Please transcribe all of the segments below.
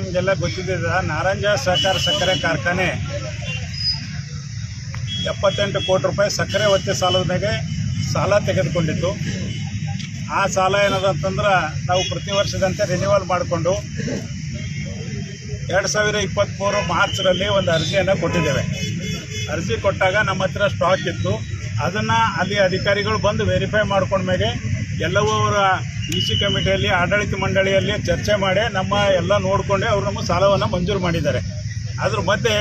ನಿಮಗೆಲ್ಲ ಗೊತ್ತಿದೆ, ನಾರಂಜ ಸಹಕಾರ ಸಕ್ಕರೆ ಕಾರ್ಖಾನೆ 78 ಕೋಟಿ ರೂಪಾಯಿ ಸಕ್ಕರೆ ಒತ್ತೆ ಸಾಲದ ಮೇಲೆ ಸಾಲ ತೆಗೆದುಕೊಂಡಿತ್ತು. ಆ ಸಾಲ ಏನದಂತಂದ್ರೆ ನಾವು ಪ್ರತಿ ವರ್ಷದಂತೆ ರಿನ್ಯೂವಲ್ ಮಾಡಿಕೊಂಡು 2023 ಮಾರ್ಚ್ರಲ್ಲಿ ಒಂದು ಅರ್ಜಿಯನ್ನು ಕೊಟ್ಟಿದ್ದೇವೆ. ಅರ್ಜಿ ಕೊಟ್ಟಾಗ ನಮ್ಮ ಹತ್ರ ಸ್ಟಾಕ್ ಇತ್ತು. ಅದನ್ನು ಅಲ್ಲಿ ಅಧಿಕಾರಿಗಳು ಬಂದು ವೆರಿಫೈ ಮಾಡ್ಕೊಂಡ್ಮೇಲೆ ಎಲ್ಲವೂ ಅವರ EC ಕಮಿಟಿಯಲ್ಲಿ ಆಡಳಿತ ಮಂಡಳಿಯಲ್ಲಿ ಚರ್ಚೆ ಮಾಡಿ ನಮ್ಮ ಎಲ್ಲ ನೋಡಿಕೊಂಡೆ ಅವರು ನಮ್ಮ ಸಾಲವನ್ನು ಮಂಜೂರು ಮಾಡಿದ್ದಾರೆ. ಅದ್ರ ಮಧ್ಯೆ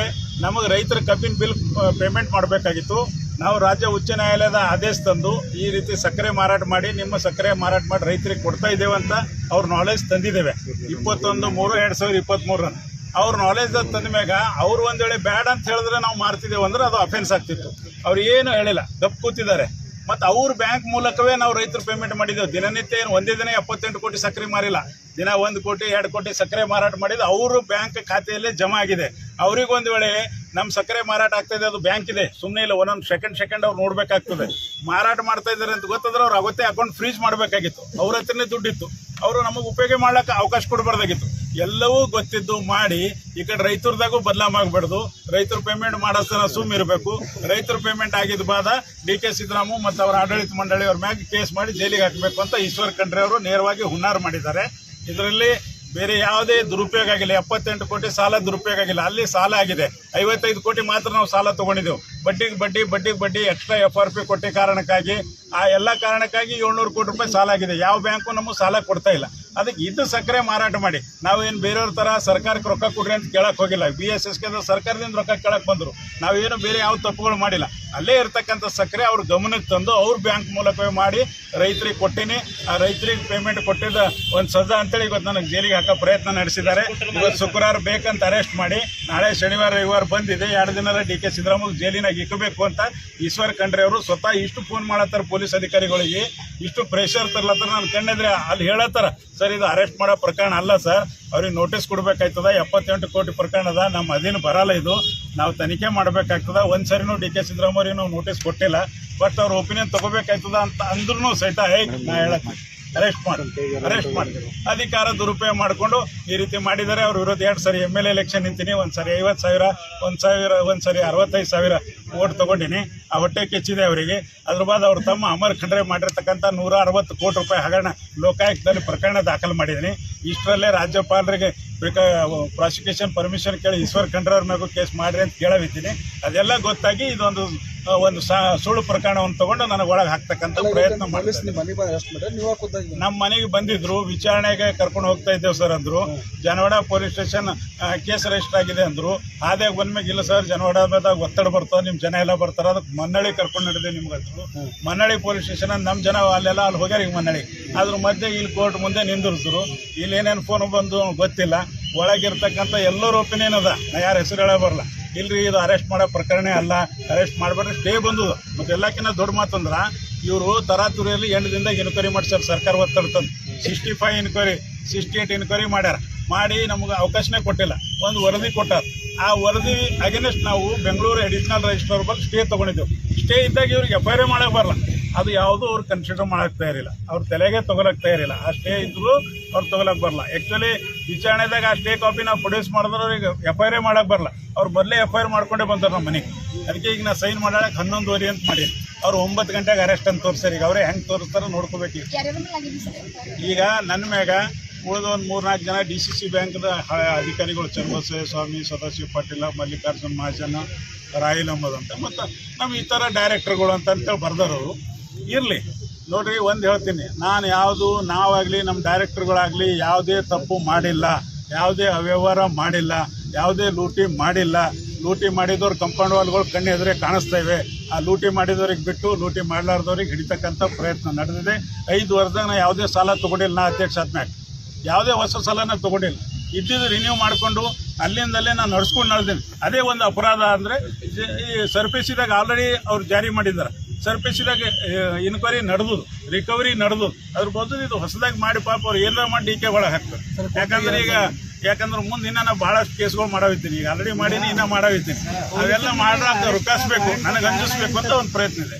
ನಮಗೆ ರೈತರ ಕಬ್ಬಿನ ಬಿಲ್ ಪೇಮೆಂಟ್ ಮಾಡಬೇಕಾಗಿತ್ತು. ನಾವು ರಾಜ್ಯ ಉಚ್ಚ ನ್ಯಾಯಾಲಯದ ಆದೇಶ ತಂದು ಈ ರೀತಿ ಸಕ್ಕರೆ ಮಾರಾಟ ಮಾಡಿ ನಿಮ್ಮ ಸಕ್ಕರೆ ಮಾರಾಟ ಮಾಡಿ ರೈತರಿಗೆ ಕೊಡ್ತಾ ಇದ್ದೇವೆ ಅಂತ ಅವ್ರ ನಾಲೆಜ್ ತಂದಿದ್ದೇವೆ. 21/3/2023 ಅವ್ರ ನಾಲೆಜ್ ತಂದ ಮ್ಯಾಗ ಅವ್ರು ಒಂದು ವೇಳೆ ಬ್ಯಾಡ್ ಅಂತ ಹೇಳಿದ್ರೆ ನಾವು ಮಾರ್ತಿದ್ದೇವೆ ಅಂದ್ರೆ ಅದು ಅಫೆನ್ಸ್ ಆಗ್ತಿತ್ತು. ಅವ್ರು ಏನು ಹೇಳಿಲ್ಲ, ಗಪ್ ಕೂತಿದ್ದಾರೆ. ಮತ್ತು ಅವ್ರ ಬ್ಯಾಂಕ್ ಮೂಲಕವೇ ನಾವು ರೈತರು ಪೇಮೆಂಟ್ ಮಾಡಿದ್ದೇವೆ. ದಿನನಿತ್ಯ ಏನು ಒಂದೇ ದಿನ 78 ಕೋಟಿ ಸಕ್ಕರೆ ಮಾರಿಲ್ಲ, ದಿನ 1 ಕೋಟಿ 2 ಕೋಟಿ ಸಕ್ಕರೆ ಮಾರಾಟ ಮಾಡಿದ್ದು ಅವರು ಬ್ಯಾಂಕ್ ಖಾತೆಯಲ್ಲೇ ಜಮಾ ಆಗಿದೆ. ಅವ್ರಿಗೆ ಒಂದು ವೇಳೆ ನಮ್ಮ ಸಕ್ಕರೆ ಮಾರಾಟ ಆಗ್ತಾಯಿದೆ, ಅದು ಬ್ಯಾಂಕ್ ಇದೆ, ಸುಮ್ಮನೆ ಇಲ್ಲ, ಒಂದೊಂದು ಸೆಕೆಂಡ್ ಅವ್ರು ನೋಡಬೇಕಾಗ್ತದೆ. ಮಾರಾಟ ಮಾಡ್ತಾ ಇದ್ದಾರೆ ಅಂತ ಗೊತ್ತಾದ್ರೆ ಅವ್ರು ಅವತ್ತೇ ಅಕೌಂಟ್ ಫ್ರೀಜ್ ಮಾಡಬೇಕಾಗಿತ್ತು. ಅವ್ರ ಹತ್ರನೇ ದುಡ್ಡಿತ್ತು, ಅವರು ನಮಗೆ ಉಪಯೋಗ ಮಾಡ್ಲಿಕ್ಕೆ ಅವಕಾಶ ಕೊಡಬಾರ್ದಾಗಿತ್ತು. ಎಲ್ಲವೂ ಗೊತ್ತಿದ್ದು ಮಾಡಿ ಈ ಕಡೆ ರೈತರದಾಗೂ ಬದಲಾಮಾಗಬಾರ್ದು. ರೈತರು ಪೇಮೆಂಟ್ ಮಾಡೋಸ್ತನ ಸುಮ್ಮ ಇರಬೇಕು. ರೈತರು ಪೇಮೆಂಟ್ ಆಗಿದ್ದ ಬಾದ DK ಸಿದ್ದರಾಮು ಮತ್ತು ಅವರ ಆಡಳಿತ ಮಂಡಳಿಯವ್ರ ಮ್ಯಾಗ ಕೇಸ್ ಮಾಡಿ ಜೈಲಿಗೆ ಹಾಕಬೇಕು ಅಂತ ಈಶ್ವರ್ ಖಂಡ್ರೆ ಅವರು ನೇರವಾಗಿ ಹುನ್ನಾರ ಮಾಡಿದ್ದಾರೆ. ಇದರಲ್ಲಿ ಬೇರೆ ಯಾವುದೇ ದುರುಪಯೋಗ ಆಗಿಲ್ಲ. 78 ಕೋಟಿ ಸಾಲ ದುರುಪಯೋಗ ಆಗಿಲ್ಲ. ಅಲ್ಲಿ ಸಾಲ ಆಗಿದೆ 55 ಕೋಟಿ ಮಾತ್ರ ನಾವು ಸಾಲ ತೊಗೊಂಡಿದ್ದೆವು. ಬಡ್ಡಿಗೆ ಬಡ್ಡಿ ಎಕ್ಸ್ಟ್ರಾ FRP ಕೊಟ್ಟ ಕಾರಣಕ್ಕಾಗಿ ಆ ಎಲ್ಲ ಕಾರಣಕ್ಕಾಗಿ 700 ಕೋಟಿ ರೂಪಾಯಿ ಸಾಲ ಆಗಿದೆ. ಯಾವ ಬ್ಯಾಂಕು ನಮಗೆ ಸಾಲ ಕೊಡ್ತಾ ಇಲ್ಲ. ಅದಕ್ಕೆ ಇದು ಸಕ್ಕರೆ ಮಾರಾಟ ಮಾಡಿ ನಾವೇನು ಬೇರೆಯವ್ರ ಥರ ಸರ್ಕಾರಕ್ಕೆ ರೊಕ್ಕ ಕೊಡ್ರಿ ಅಂತ ಕೇಳಕ್ಕೆ ಹೋಗಿಲ್ಲ. BSSK ಸರ್ಕಾರದಿಂದ ರೊಕ್ಕ ಕೇಳಕ್ಕೆ ಬಂದರು. ನಾವೇನು ಬೇರೆ ಯಾವ ತಪ್ಪುಗಳು ಮಾಡಿಲ್ಲ. ಅಲ್ಲೇ ಇರ್ತಕ್ಕಂಥ ಸಕ್ಕರೆ ಅವ್ರ ಗಮನಕ್ಕೆ ತಂದು ಅವ್ರ ಬ್ಯಾಂಕ್ ಮೂಲಕವೇ ಮಾಡಿ ರೈತರಿಗೆ ಕೊಟ್ಟಿನಿ. ಆ ರೈತರಿಗೆ ಪೇಮೆಂಟ್ ಕೊಟ್ಟಿದ್ದ ಒಂದು ಸಜಾ ಅಂತೇಳಿ ಇವತ್ತು ನನಗೆ ಜೈಲಿಗೆ ಹಾಕೋ ಪ್ರಯತ್ನ ನಡೆಸಿದ್ದಾರೆ. ಇವತ್ತು ಶುಕ್ರವಾರ ಬೇಕಂತ ಅರೆಸ್ಟ್ ಮಾಡಿ ನಾಳೆ ಶನಿವಾರ ರವಿವಾರ ಬಂದಿದೆ. 2 ದಿನ DK ಸಿದ್ದರಾಮಯ್ಯ ಜೈಲಿನಾಗ ಇಕ್ಕಬೇಕು ಅಂತ ಈಶ್ವರ್ ಖಂಡ್ರೆ ಅವರು ಸ್ವತಃ ಇಷ್ಟು ಫೋನ್ ಮಾಡತ್ತಾರ ಪೊಲೀಸ್ ಅಧಿಕಾರಿಗಳಿಗೆ, ಇಷ್ಟು ಪ್ರೆಷರ್ ತರ್ಲತ್ತಾರ. ನಾನು ಕಣ್ಣಿದ್ರೆ ಅಲ್ಲಿ ಹೇಳತ್ತಾರ, ಸರ್ ಇದು ಅರೆಸ್ಟ್ ಮಾಡೋ ಪ್ರಕರಣ ಅಲ್ಲ ಸರ್, ಅವ್ರಿಗೆ ನೋಟಿಸ್ ಕೊಡಬೇಕಾಯ್ತದ. 78 ಕೋಟಿ ಪ್ರಕರಣದ ನಮ್ಮ ಅಧೀನ ಬರಲ್ಲ, ಇದು ನಾವು ತನಿಖೆ ಮಾಡಬೇಕಾಗ್ತದ. ಒಂದು ಸರಿನೂ DK ಸಿದ್ದರಾಮಯ್ಯ ನಾವು ನೋಟಿಸ್ ಕೊಟ್ಟಿಲ್ಲ, ಬಟ್ ಅವ್ರ ಒಪಿನಿಯನ್ ತಗೋಬೇಕಾಯ್ತದ ಅಂತ ಅಂದ್ರೂ ಸಹಿತ ನಾ ಹೇಳಕ್ಕೆ ಅರೆಸ್ಟ್ ಮಾಡಿ ಅಧಿಕಾರ ದುರುಪಯೋಗ ಮಾಡಿಕೊಂಡು ಈ ರೀತಿ ಮಾಡಿದ್ದಾರೆ. ಅವ್ರ ವಿರೋಧ 2 ಸರಿ MLA ಎಲೆಕ್ಷನ್ ನಿಂತೀನಿ. ಒಂದು ಸರಿ 50,000, ಒಂದು ಸರಿ 65,000 ಓಟ್ ತೊಗೊಂಡಿನಿ. ಆ ಹೊಟ್ಟೆ ಕೆಚ್ಚಿದೆ ಅವರಿಗೆ. ಅದ್ರ ಬಾದ್ ಅವ್ರ ತಮ್ಮ ಅಮರ್ ಖಂಡ್ರೆ ಮಾಡಿರ್ತಕ್ಕಂಥ 160 ಕೋಟಿ ರೂಪಾಯಿ ಹಗರಣ ಲೋಕಾಯುಕ್ತದಲ್ಲಿ ಪ್ರಕರಣ ದಾಖಲು ಮಾಡಿದ್ದೀನಿ. ಇಷ್ಟರಲ್ಲೇ ರಾಜ್ಯಪಾಲರಿಗೆ ಪ್ರಾಸಿಕ್ಯೂಷನ್ ಪರ್ಮಿಷನ್ ಕೇಳಿ ಈಶ್ವರ್ ಖಂಡ್ರೆ ಅವ್ರ ಮ್ಯಾಗೂ ಕೇಸ್ ಮಾಡಿರಿ ಅಂತ ಕೇಳವಿದ್ದೀನಿ. ಅದೆಲ್ಲ ಗೊತ್ತಾಗಿ ಇದೊಂದು ಸುಳ್ಳು ಪ್ರಕರಣವನ್ನು ತಗೊಂಡು ನನಗೆ ಒಳಗೆ ಹಾಕ್ತಕ್ಕಂಥ ಪ್ರಯತ್ನ ಮಾಡಿ ನಮ್ಮ ಮನೆಗೆ ಬಂದಿದ್ರು. ವಿಚಾರಣೆಗೆ ಕರ್ಕೊಂಡು ಹೋಗ್ತಾ ಇದ್ದೇವೆ ಸರ್ ಅಂದರು. Janawada police station case register ಆಗಿದೆ ಅಂದರು. ಆದಾಗ ಬಂದ್ಮೇಲೆ ಇಲ್ಲ ಸರ್ ಜನವಾಡದಾಗ ಒತ್ತಡ ಬರ್ತದೆ, ನಿಮ್ಮ ಜನ ಎಲ್ಲ ಬರ್ತಾರೆ, ಅದಕ್ಕೆ ಮನ್ನಳ್ಳಿ ಕರ್ಕೊಂಡು ನಡೆದಿದೆ ನಿಮ್ಗಂತರು. ಮನ್ನಳ್ಳಿ ಪೊಲೀಸ್ ಸ್ಟೇಷನ್ ನಮ್ಮ ಜನ ಅಲ್ಲೆಲ್ಲ ಅಲ್ಲಿ ಹೋಗ್ಯಾರ. ಈಗ ಮನ್ನಳ್ಳಿ ಅದ್ರ ಮಧ್ಯೆ ಇಲ್ಲಿ ಕೋರ್ಟ್ ಮುಂದೆ ನಿಂದಿರಿಸಿದ್ರು. ಇಲ್ಲಿ ಏನೇನು ಫೋನ್ ಬಂದು ಗೊತ್ತಿಲ್ಲ. ಒಳಗಿರ್ತಕ್ಕಂಥ ಎಲ್ಲರ ಒಪಿನಿಯನ್ ಅದ, ನಾ ಯಾರು ಹೆಸರು ಹೇಳ ಬರಲ್ಲ. ಇಲ್ರಿ ಇದು ಅರೆಸ್ಟ್ ಮಾಡೋ ಪ್ರಕರಣ ಅಲ್ಲ, ಅರೆಸ್ಟ್ ಮಾಡಬೇಡ್ರಿ, ಸ್ಟೇ ಬಂದದು. ಮತ್ತು ಎಲ್ಲಕ್ಕಿಂತ ದೊಡ್ಡ ಮಾತಂದ್ರೆ ಇವರು ತರಾತುರಿಯಲ್ಲಿ 8 ದಿನದಾಗ ಎನ್ಕ್ವೈರಿ ಮಾಡ್ಸ್ಯಾರ. ಸರ್ಕಾರ ಒತ್ತಡ ತಂದು 65 ಎನ್ಕ್ವೈರಿ 68 ಎನ್ಕ್ವೈರಿ ಮಾಡ್ಯಾರ. ಮಾಡಿ ನಮಗೆ ಅವಕಾಶನೇ ಕೊಟ್ಟಿಲ್ಲ. ಒಂದು ವರದಿ ಕೊಟ್ಟಾರ. ಆ ವರದಿ ಅಗೇನೆಸ್ಟ್ ನಾವು ಬೆಂಗಳೂರು ಅಡಿಷನಲ್ ರಿಜಿಸ್ಟ್ರಾರ್ ಬಗ್ಗೆ ಸ್ಟೇ ತೊಗೊಂಡಿದ್ದೆವು. ಸ್ಟೇ ಇದ್ದಾಗ ಇವ್ರಿಗೆ FIR ಮಾಡೋಕೆ ಬರಲ್ಲ. ಅದು ಯಾವುದೂ ಅವ್ರು ಕನ್ಸಿಡರ್ ಮಾಡೋಕ್ಕೆ ತಯಾರಿಲ್ಲ, ಅವ್ರ ತಲೆಗೆ ತೊಗೊಳಕ್ಕೆ ತಯಾರಿಲ್ಲ. ಆ ಸ್ಟೇ ಇದ್ದರೂ ಅವ್ರು ತೊಗೊಳಕ್ಕೆ ಬರಲ್ಲ. ಆ್ಯಕ್ಚುಲಿ ವಿಚಾರಣೆದಾಗ ಆ ಸ್ಟೇ ಕಾಪಿ ನಾವು ಪ್ರೊಡ್ಯೂಸ್ ಮಾಡಿದ್ರೆ ಅವ್ರಿಗೆ FIR ಮಾಡೋಕ್ಕೆ ಬರಲ್ಲ. ಅವ್ರು ಮೊದಲೇ FIR ಮಾಡ್ಕೊಂಡೇ ಬಂತಾರೆ ನಮ್ಮ ಮನೆಗೆ. ಅದಕ್ಕೆ ಈಗ ನಾ ಸೈನ್ ಮಾಡೋಕ್ಕೆ 11:30 ಅಂತ ಮಾಡಿ ಅವ್ರು 9 ಗಂಟೆಗೆ ಅರೆಸ್ಟ್ ಅಂತ ತೋರಿಸ್ತಾರೆ. ಈಗ ಅವರೇ ಹೆಂಗೆ ತೋರಿಸ್ತಾರೋ ನೋಡ್ಕೋಬೇಕು. ಈಗ ನನ್ನ ಮ್ಯಾಗ ಉಳಿದ ಒಂದು 3-4 ಜನ DCC ಬ್ಯಾಂಕ್ದ ಅಧಿಕಾರಿಗಳು, ಚನ್ನಬಸವ ಸ್ವಾಮಿ, ಸದಾಶಿವ ಪಾಟೀಲ, ಮಲ್ಲಿಕಾರ್ಜುನ್ ಮಹಾಜನ, ರಾಯಲ್ ಅಹಮದ್ ಅಂತ, ಮತ್ತು ನಮ್ಮ ಈ ಥರ ಡೈರೆಕ್ಟರ್ಗಳು ಅಂತೇಳಿ ಬರ್ದಾರವರು. ಇರಲಿ ನೋಡ್ರಿ, ಒಂದು ಹೇಳ್ತೀನಿ, ನಾವಾಗಲಿ ನಮ್ಮ ಡೈರೆಕ್ಟರ್ಗಳಾಗಲಿ ಯಾವುದೇ ತಪ್ಪು ಮಾಡಿಲ್ಲ, ಯಾವುದೇ ಅವ್ಯವಹಾರ ಮಾಡಿಲ್ಲ, ಯಾವುದೇ ಲೂಟಿ ಮಾಡಿಲ್ಲ. ಲೂಟಿ ಮಾಡಿದವ್ರು ಕಂಪೌಂಡ್ ವಾಲ್ಗಳು ಕಣ್ಣು ಎದುರೇ ಕಾಣಿಸ್ತಾ ಇವೆ. ಆ ಲೂಟಿ ಮಾಡಿದವ್ರಿಗೆ ಬಿಟ್ಟು ಲೂಟಿ ಮಾಡಲಾರ್ದವ್ರಿಗೆ ಹಿಡಿತಕ್ಕಂಥ ಪ್ರಯತ್ನ ನಡೆದಿದೆ. 5 ವರ್ಷದಾಗ ನಾ ಯಾವುದೇ ಸಾಲ ತೊಗೊಂಡಿಲ್ಲ. ನಾ ಅಧ್ಯಕ್ಷ ಆದ್ಮ್ಯಾಗ ಯಾವುದೇ ಹೊಸ ಸಾಲನ ತೊಗೊಂಡಿಲ್ಲ. ಇದ್ದಿದ್ದು ರಿನ್ಯೂ ಮಾಡಿಕೊಂಡು ಅಲ್ಲಿಂದಲ್ಲೇ ನಾನು ನಡೆಸ್ಕೊಂಡು ಅದೇ ಒಂದು ಅಪರಾಧ ಅಂದರೆ ಈ ಸರ್ಫೇಸಿದಾಗ ಆಲ್ರೆಡಿ ಅವ್ರು ಜಾರಿ ಮಾಡಿದ್ದಾರೆ. ಸರ್ಫೇಸಿದಾಗ ಇನ್ಕ್ವೈರಿ ನಡೆದು ರಿಕವರಿ ನಡೆದು ಅದ್ರ ಬದಲು ಇದು ಹೊಸದಾಗಿ ಮಾಡಿ ಪಾಪ ಅವ್ರು ಏನಾರ ಮಾಡಿ DK ಒಳಗೆ ಹಾಕ್ತಾರೆ. ಯಾಕಂದ್ರೆ ಮುಂದೆ ಇನ್ನೂ ನಾವು ಭಾಳಷ್ಟು ಕೇಸ್ಗಳು ಮಾಡವಿದ್ದೀನಿ. ಈಗ ಆಲ್ರೆಡಿ ಮಾಡೀನಿ, ಇನ್ನೂ ಮಾಡವಿದ್ದೀನಿ. ಅವೆಲ್ಲ ಮಾಡ್ರಾಕ ರುಕಾಯಿಸ್ಬೇಕು, ನನಗೆ ಅಂಜಿಸ್ಬೇಕು ಅಂತ ಒಂದು ಪ್ರಯತ್ನ ಇದೆ.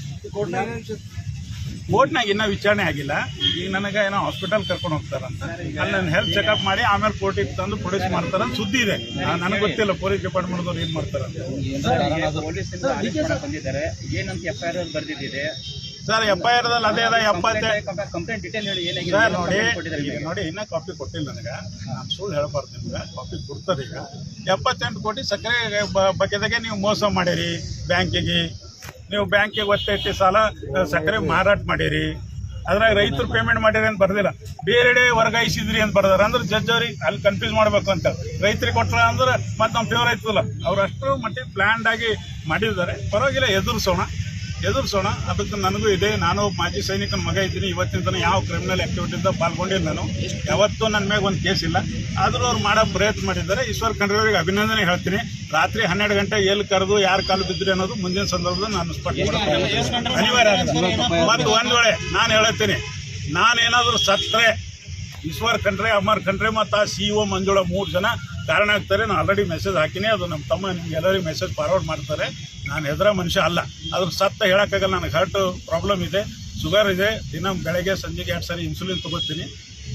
ಕೋರ್ಟ್ನಾಗ ಇನ್ನೂ ವಿಚಾರಣೆ ಆಗಿಲ್ಲ. ಈಗ ನನಗೆ ಏನೋ ಹಾಸ್ಪಿಟಲ್ ಕರ್ಕೊಂಡು ಹೋಗ್ತಾರಂತ, ಅಲ್ಲಿ ನನ್ನ ಹೆಲ್ತ್ ಚೆಕಪ್ ಮಾಡಿ ಆಮೇಲೆ ಕೋರ್ಟಿಗೆ ತಂದು ಪ್ರೊಡ್ಯೂಸ್ ಮಾಡ್ತಾರಂತ ಸುದ್ದಿ ಇದೆ. ನನಗೆ ಗೊತ್ತಿಲ್ಲ ಪೊಲೀಸ್ ಡಿಪಾರ್ಟ್ಮೆಂಟ್ದವ್ರು ಏನು ಮಾಡ್ತಾರಂತ. ಸರ್ FIR ಅದೇ ಅದ 70. ಸರ್ ನೋಡಿ ಇನ್ನೂ ಕಾಪಿ ಕೊಟ್ಟಿಲ್ಲ ನನಗೆ, ನಾನು ಸುಳ್ಳು ಹೇಳಬಾರ್ದು ನಿಮ್ಗೆ. ಕಾಪಿ ಕೊಡ್ತಾರೆ. ಈಗ 78 ಕೋಟಿ ಸಕ್ಕರೆ ಬಗ್ಗೆದಾಗೆ ನೀವು ಮೋಸ ಮಾಡಿರಿ ಬ್ಯಾಂಕಿಗೆ. ನೀವು ಬ್ಯಾಂಕಿಗೆ ಒತ್ತೆಟ್ಟಿ ಸಾಲ ಸಕ್ಕರೆ ಮಾರಾಟ ಮಾಡಿರಿ. ಅದ್ರಾಗ ರೈತರು ಪೇಮೆಂಟ್ ಮಾಡಿರಿ ಅಂತ ಬರ್ದಿಲ್ಲ, ಬೇರೆಡೆ ವರ್ಗಾಯಿಸಿದ್ರಿ ಅಂತ ಬರ್ದಾರ. ಅಂದ್ರೆ ಜಡ್ಜ್ ಅವ್ರಿಗೆ ಅಲ್ಲಿ ಕನ್ಫ್ಯೂಸ್ ಮಾಡ್ಬೇಕು ಅಂತ. ರೈತರಿಗೆ ಕೊಟ್ಟರ ಅಂದ್ರೆ ಮತ್ತೆ ನಮ್ಮ ಫೇವರ್ ಆಯ್ತಲ್ಲ. ಅವ್ರು ಅಷ್ಟು ಮಟ್ಟಿಗೆ ಪ್ಲ್ಯಾನ್ಡ್ ಆಗಿ ಮಾಡಿದ್ದಾರೆ. ಪರವಾಗಿಲ್ಲ, ಎದುರಿಸೋಣ. ಅದಕ್ಕೆ ನನಗೂ ಇದೆ. ನಾನು ಮಾಜಿ ಸೈನಿಕನ ಮಗ ಇದ್ದೀನಿ. ಇವತ್ತಿನ ತನಕ ಯಾವ ಕ್ರಿಮಿನಲ್ ಆ್ಯಕ್ಟಿವಿಟಿಯಿಂದ ಪಾಲ್ಗೊಂಡಿಲ್ಲ ನಾನು. ಯಾವತ್ತೂ ನನ್ನ ಮೇಲೆ ಒಂದು ಕೇಸ್ ಇಲ್ಲ. ಆದರೂ ಅವ್ರು ಮಾಡೋ ಪ್ರಯತ್ನ ಮಾಡಿದ್ದಾರೆ. ಈಶ್ವರ್ ಖಂಡ್ರೆ ಅವರಿಗೆ ಅಭಿನಂದನೆ ಹೇಳ್ತೀನಿ. ರಾತ್ರಿ 12 ಗಂಟೆ ಎಲ್ಲಿ ಕರೆದು ಯಾರು ಕಾಲು ಬಿದ್ದರೆ ಅನ್ನೋದು ಮುಂದಿನ ಸಂದರ್ಭದಲ್ಲಿ ನಾನು ಸ್ಪಷ್ಟಪಡಿಸ್ತೀನಿ. ಅನಿವಾರ್ಯ ಆಗುತ್ತೆ. ಮತ್ತು ಒಂದು ವೇಳೆ ನಾನು ಹೇಳುತ್ತೀನಿ, ನಾನೇನಾದರೂ ಸತ್ತರೆ ಈಶ್ವರ್ ಖಂಡ್ರೆ, ಅಮರ್ ಖಂಡ್ರೆ ಮತ್ತು ಆ CEO ಮಂಜುಳಾ 3 ಜನ ಕಾರಣ ಆಗ್ತಾರೆ. ನಾನು ಆಲ್ರೆಡಿ ಮೆಸೇಜ್ ಹಾಕಿನಿ. ಅದು ನಮ್ಮ ತಮ್ಮ ನಿಮ್ಗೆ ಎಲ್ಲರಿಗೂ ಮೆಸೇಜ್ ಫಾರ್ವರ್ಡ್ ಮಾಡ್ತಾರೆ. ನಾನು ಹೆದರ ಮನುಷ್ಯ ಅಲ್ಲ. ಅದ್ರ ಸತ್ತ ಹೇಳೋಕ್ಕಾಗಲ್ಲ. ನನಗೆ ಹಾರ್ಟ್ ಪ್ರಾಬ್ಲಮ್ ಇದೆ, ಶುಗರ್ ಇದೆ. ದಿನ ಬೆಳಗ್ಗೆ ಸಂಜೆಗೆ 2 ಸಾರಿ ಇನ್ಸುಲಿನ್ ತೊಗೋತೀನಿ.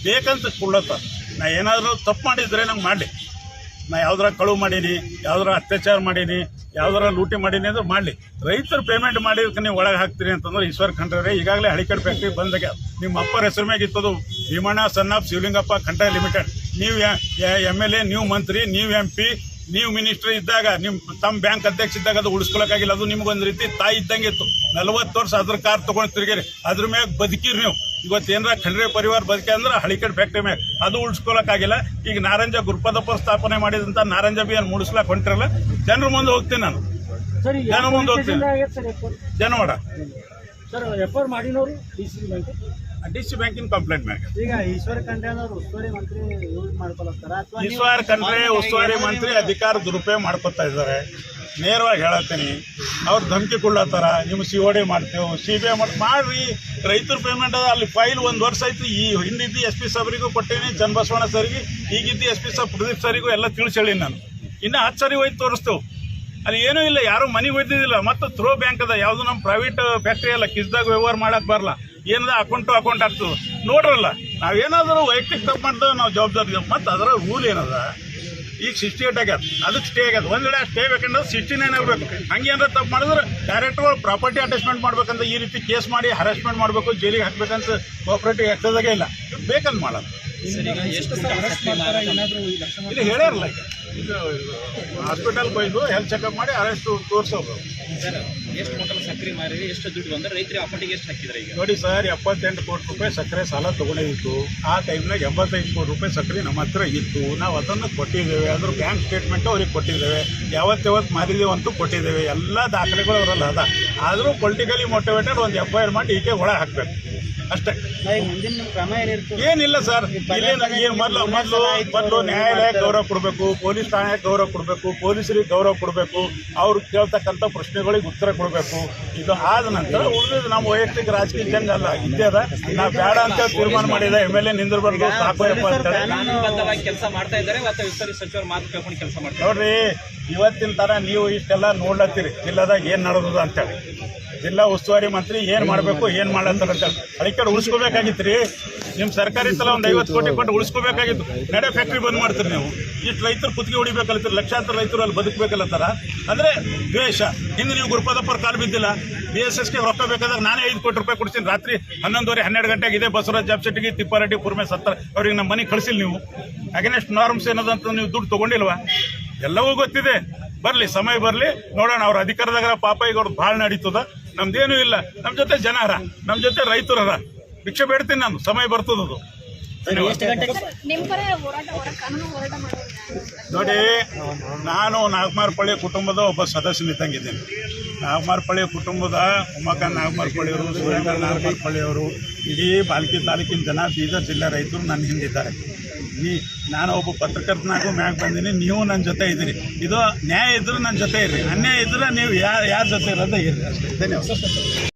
ಬೇಕಂತ ಕೊಡ್ಲತ್ತ. ನಾ ಏನಾದರೂ ತಪ್ಪು ಮಾಡಿದರೆ ನಂಗೆ ಮಾಡಲಿ. ನಾ ಯಾವ್ದಾರ ಕಳುವು ಮಾಡೀನಿ, ಯಾವ್ದಾರ ಅತ್ಯಾಚಾರ ಮಾಡೀನಿ, ಯಾವ್ದಾರ ಲೂಟಿ ಮಾಡೀನಿ ಅಂದ್ರೆ ಮಾಡಲಿ. ರೈತರು ಪೇಮೆಂಟ್ ಮಾಡಿದಕ್ಕೆ ನೀವು ಒಳಗೆ ಹಾಕ್ತೀರಿ ಅಂತಂದ್ರೆ ಈಶ್ವರ್ ಖಂಡ್ರೆ ಈಗಾಗಲೇ ಹಳಿಕಡ್ ಫ್ಯಾಕ್ಟ್ರಿ ಬಂದಾಗ ನಿಮ್ಮ ಅಪ್ಪರ ಹೆಸರು ಮ್ಯಾಗ ಇತ್ತದು, Bhimanna son of Shivalingappa Khandre limited. ನೀವು MLA, ನೀವು ಮಂತ್ರಿ, ನೀವು MP, ನೀವು ಮಿನಿಸ್ಟರ್ ಇದ್ದಾಗ ತಮ್ಮ ಬ್ಯಾಂಕ್ ಅಧ್ಯಕ್ಷ ಇದ್ದಾಗ ಅದು ಉಳಿಸ್ಕೊಳಕ್ಕಾಗಿಲ್ಲ. ಅದು ನಿಮ್ಗೊಂದು ರೀತಿ ತಾಯಿ ಇದ್ದಂಗೆ ಇತ್ತು. 40 ವರ್ಷ ಅದ್ರ ಕಾರ್ ತೊಗೊಂಡು ತಿರುಗಿರಿ, ಅದ್ರ ಮ್ಯಾಗ ಬದುಕಿರಿ ನೀವು. ಇವತ್ತು ಏನಾರ ಖಂಡ್ರೆ ಪರಿವಾರ ಬದುಕಿ ಅಂದ್ರೆ ಹಳಿಕಡ್ ಫ್ಯಾಕ್ಟ್ರಿ ಮ್ಯಾಗ ಅದು ಉಳಿಸ್ಕೊಳಕ್ಕಾಗಿಲ್ಲ. ಈಗ ನಾರಂಜ ಗುರುಪಾದಪ್ಪ ಸ್ಥಾಪನೆ ಮಾಡಿದಂಥ ನಾರಂಜ ಬಿಯನ್ನು ಮುಡಿಸ್ಲಾಕ್ ಹೊಂಟಿರಲ್ಲ. ಜನರ ಮುಂದೆ ಹೋಗ್ತೀನಿ ನಾನು, ಜನ ಮುಂದೆ ಹೋಗ್ತೀನಿ. ಜನವಾಡ DC ಬ್ಯಾಂಕಿನ ಕಂಪ್ಲೇಂಟ್ ಮ್ಯಾಗ ಈಗ ಈಶ್ವರ್ ಖಂಡ್ರೆ ಉಸ್ತುವಾರಿ ಮಂತ್ರಿ ಯೂಸ್ ಮಾಡ್ಕೊಳ್ತಾರ. ಈಶ್ವರ್ ಖಂಡ್ರೆ ಉಸ್ತುವಾರಿ ಮಂತ್ರಿ ಅಧಿಕಾರ ದುರುಪಯೋಗ ಮಾಡ್ಕೊತಾ ಇದ್ದಾರೆ. ನೇರವಾಗಿ ಹೇಳತ್ತೀನಿ. ಅವ್ರು ಧಮಕಿ ಕೊಡ್ಲತ್ತಾರ, ನಿಮ್ಮ COD ಮಾಡ್ತೇವೆ, CBI ಮಾಡ್ರಿ. ರೈತರ ಪೇಮೆಂಟ್ ಅಲ್ಲಿ ಫೈಲ್ 1 ವರ್ಷ ಆಯ್ತು. ಈ ಹಿಂದಿದ್ದು SP ಸಾಬ್ರಿಗೂ ಕೊಟ್ಟೇನಿ, ಚನ್ನಬಸವಣ್ಣ ಸರ್ಗೆ. ಈಗಿದ್ದು SP ಸಾಬ್ ಪ್ರದೀಪ್ ಸರಿಗೂ ಎಲ್ಲ ತಿಳಿಸಿ ಹೇಳಿ ನಾನು. ಇನ್ನು 10 ಸರಿ ಹೋಯ್ತು ತೋರಿಸ್ತೇವೆ. ಅಲ್ಲಿ ಏನೂ ಇಲ್ಲ, ಯಾರೂ ಮನೆಗೆ ಹೋಯ್ತಿದ್ದಿಲ್ಲ. ಮತ್ತು ಥ್ರೋ ಬ್ಯಾಂಕ್ ಅದ, ಯಾವುದು ನಮ್ಮ ಪ್ರೈವೇಟ್ ಫ್ಯಾಕ್ಟ್ರಿ ಅಲ್ಲ. ಕಿಸ್ದಾಗ ವ್ಯವಹಾರ ಮಾಡಕ್ಕೆ ಬರಲ್ಲ. ಏನದ ಅಕೌಂಟ್ ಆಗ್ತದೆ ನೋಡ್ರಲ್ಲ. ನಾವೇನಾದರೂ ವೈಯಕ್ತಿಕ ತಪ್ಪು ಮಾಡ್ದೇವೆ, ನಾವು ಜವಾಬ್ದಾರಿ. ಮತ್ತು ಅದರ ರೂಲ್ ಏನದ, ಈಗ 68 ಆಗ್ಯದ, ಅದಕ್ಕೆ ಸ್ಟೇ ಆಗ್ಯದ. ಒಂದು ವೇಳೆ ಸ್ಟೇ ಬೇಕಂದ್ರೆ 69 ಆಗಬೇಕು. ಹಂಗೇನಾರ ತಪ್ಪು ಮಾಡಿದ್ರೆ ಡೈರೆಕ್ಟ್ಗಳು ಪ್ರಾಪರ್ಟಿ ಅಟ್ಯಾಚ್ಮೆಂಟ್ ಮಾಡ್ಬೇಕಂತ ಈ ರೀತಿ ಕೇಸ್ ಮಾಡಿ ಹರಾಸ್ಮೆಂಟ್ ಮಾಡಬೇಕು, ಜೈಲಿಗೆ ಹಾಕ್ಬೇಕಂತ ಕೋಆಪರೇಟಿವ್ ಆಗ್ತದಾಗೆ ಇಲ್ಲ. ಬೇಕಂತ ಮಾಡೋದು ಇದು ಹೇಳ್ಯಾರಲ್ಲ. ಈಗ ಹಾಸ್ಪಿಟಲ್ಗೆ ಹೋಯ್ದು ಹೆಲ್ತ್ ಚೆಕಪ್ ಮಾಡಿ ಅರೆಸ್ಟ್ ತೋರಿಸೋದು. ನೋಡಿ ಸರ್, 78 ಕೋಟಿ ರೂಪಾಯಿ ಸಕ್ಕರೆ ಸಾಲ ತೊಗೊಂಡಿತ್ತು. ಆ ಟೈಮ್ನಾಗ 85 ಕೋಟಿ ರೂಪಾಯಿ ಸಕ್ಕರೆ ನಮ್ಮ ಹತ್ರ ಇತ್ತು. ನಾವು ಅದನ್ನು ಕೊಟ್ಟಿದ್ದೇವೆ. ಅದ್ರ ಬ್ಯಾಂಕ್ ಸ್ಟೇಟ್ಮೆಂಟು ಅವ್ರಿಗೆ ಕೊಟ್ಟಿದ್ದೇವೆ. ಯಾವತ್ತು ಮಾರಿದೇವೆ ಅಂತೂ ಕೊಟ್ಟಿದ್ದೇವೆ. ಎಲ್ಲ ದಾಖಲೆಗಳು ಅವರಲ್ಲ ಅದ. ಆದರೂ ಪೊಲಿಟಿಕಲಿ ಮೋಟಿವೇಟೆಡ್ ಒಂದು FIR ಮಾಡಿ ಈಕೆ ಒಳಗೆ ಹಾಕಬೇಕು ಅಷ್ಟೇ. ಏನಿಲ್ಲ ಸರ್. ಇಲ್ಲಿ ಮೊದಲು ನ್ಯಾಯಾಲಯಕ್ಕೆ ಗೌರವ ಕೊಡಬೇಕು, ಪೊಲೀಸ್ ಠಾಣೆಗೆ ಗೌರವ ಕೊಡಬೇಕು, ಪೊಲೀಸರಿಗೆ ಗೌರವ ಕೊಡಬೇಕು, ಅವ್ರು ಕೇಳ್ತಕ್ಕಂಥ ಪ್ರಶ್ನೆಗಳಿಗೆ ಉತ್ತರ ಕೊಡಬೇಕು. ಇದು ಆದ ನಂತರ ಉಳಿದಿದ್ದು ನಮ್ಮ ವೈಯಕ್ತಿಕ ರಾಜಕೀಯ ಜಂಗ ಅಲ್ಲ, ಇದ್ದೇ ಅದ. ನಾವು ಬೇಡ ಅಂತ ತೀರ್ಮಾನ ಮಾಡಿದ MLA ನಿಂದಿರ್ಬಾರ್ದು, ಸಾಕೋಯಪ್ಪ ಅಂತ ನೋಡ್ರಿ. ಇವತ್ತಿನ ತರ ನೀವು ಇಷ್ಟೆಲ್ಲ ನೋಡ್ಲತ್ತೀರಿ ಜಿಲ್ಲಾದಾಗ ಏನು ನಡೆದದ ಅಂತೇಳಿ. ಜಿಲ್ಲಾ ಉಸ್ತುವಾರಿ ಮಂತ್ರಿ ಏನು ಮಾಡಬೇಕು, ಏನು ಮಾಡತ್ತಾರ ಅಂತೇಳಿ ಅದಕ್ಕೆ ಉಳಿಸ್ಕೋಬೇಕಾಗಿತ್ತು ರೀ. ನಿಮ್ಮ ಸರ್ಕಾರಿ ಸಲ ಒಂದು 50 ಕೋಟಿ ಕೊಟ್ಟು ಉಳಿಸ್ಕೋಬೇಕಾಗಿತ್ತು. ನಡೆ ಫ್ಯಾಕ್ಟ್ರಿ ಬಂದ್ ಮಾಡ್ತೀರಿ ನೀವು. ಇಷ್ಟು ರೈತರು ಕುತ್ತಿಗೆ ಹೊಡಿಬೇಕಲ್ತೀರಿ. ಲಕ್ಷಾಂತರ ರೈತರು ಅಲ್ಲಿ ಬದುಕಬೇಕಲ್ಲತ್ತಾರ. ಅಂದರೆ ದ್ವೇಷ. ಹಿಂದೆ ನೀವು ಗುರುಪಾದಪ್ಪರ ಕಾಲು ಬಿದ್ದಿಲ್ಲ. BSSಗೆ ರೊಕ್ಕ ಬೇಕಾದಾಗ ನಾನೇ 5 ಕೋಟಿ ರೂಪಾಯಿ ಕೊಡ್ತೀನಿ. ರಾತ್ರಿ 11:30 12 ಗಂಟೆಗೆ ಇದೆ ಬಸವರಾಜ್ ಜಾಬ್ಶೆಟ್ಟಿಗೆ, ತಿಪ್ಪಾರೆಡ್ಡಿ, ಪುರ್ಮೆ ಸತ್ತರ ಅವ್ರಿಗೆ ನಮ್ಮ ಮನೆಗೆ ಕಳಿಸಿಲ್ಲ ನೀವು. ಅಗೇನೆಸ್ಟ್ ನಾರ್ಮ್ಸ್ ಏನದಂತ ನೀವು ದುಡ್ಡು ತೊಗೊಂಡಿಲ್ವಾ? ಎಲ್ಲವೂ ಗೊತ್ತಿದೆ. ಬರಲಿ, ಸಮಯ ಬರಲಿ, ನೋಡೋಣ. ಅವ್ರ ಅಧಿಕಾರದಾಗ ಪಾಪ ಈಗ ಅವ್ರದ್ದು ಭಾಳ ನಡೀತದ. ನಮ್ದೇನೂ ಇಲ್ಲ. ನಮ್ಮ ಜೊತೆ ಜನ ಅರ, ನಮ್ಮ ಜೊತೆ ರೈತರರ. ಭಿಕ್ಷೆ ಬೇಡ್ತೀನಿ ನಾನು, ಸಮಯ ಬರ್ತದದು. ನೋಡಿ, ನಾನು ನಾಗಮಾರಪಳ್ಳಿ ಕುಟುಂಬದ ಒಬ್ಬ ಸದಸ್ಯನಿದ್ದಂಗಿದ್ದೀನಿ. ನಾಗಮಾರಪಳ್ಳಿ ಕುಟುಂಬದ ಉಮಾಕ ನಾಗಮಾರಪಳ್ಳಿಯವರು, ಸುರೇಂದ್ರ ನಾಗಮಾರಪಳ್ಳಿಯವರು, ಇಡೀ ಬಾಲ್ಕಿ ತಾಲೂಕಿನ ಜನ, ಬೀದರ್ ಜಿಲ್ಲೆ ರೈತರು ನನ್ನ ಹಿಂದಿದ್ದಾರೆ. ನಾನು ಒಬ್ಬ ಪತ್ರಕರ್ತನಾಗೂ ಮ್ಯಾಗ ಬಂದೀನಿ. ನೀವು ನನ್ನ ಜೊತೆ ಇದ್ದೀರಿ. ಇದು ನ್ಯಾಯ ಇದ್ರೆ ನನ್ನ ಜೊತೆ ಇರ್ರಿ, ಅನ್ಯಾಯ ಇದ್ರೆ ನೀವು ಯಾರ ಜೊತೆ ಇರೋದೇ ಇರ್ರಿ ಅಷ್ಟೇ. ಧನ್ಯವಾದ.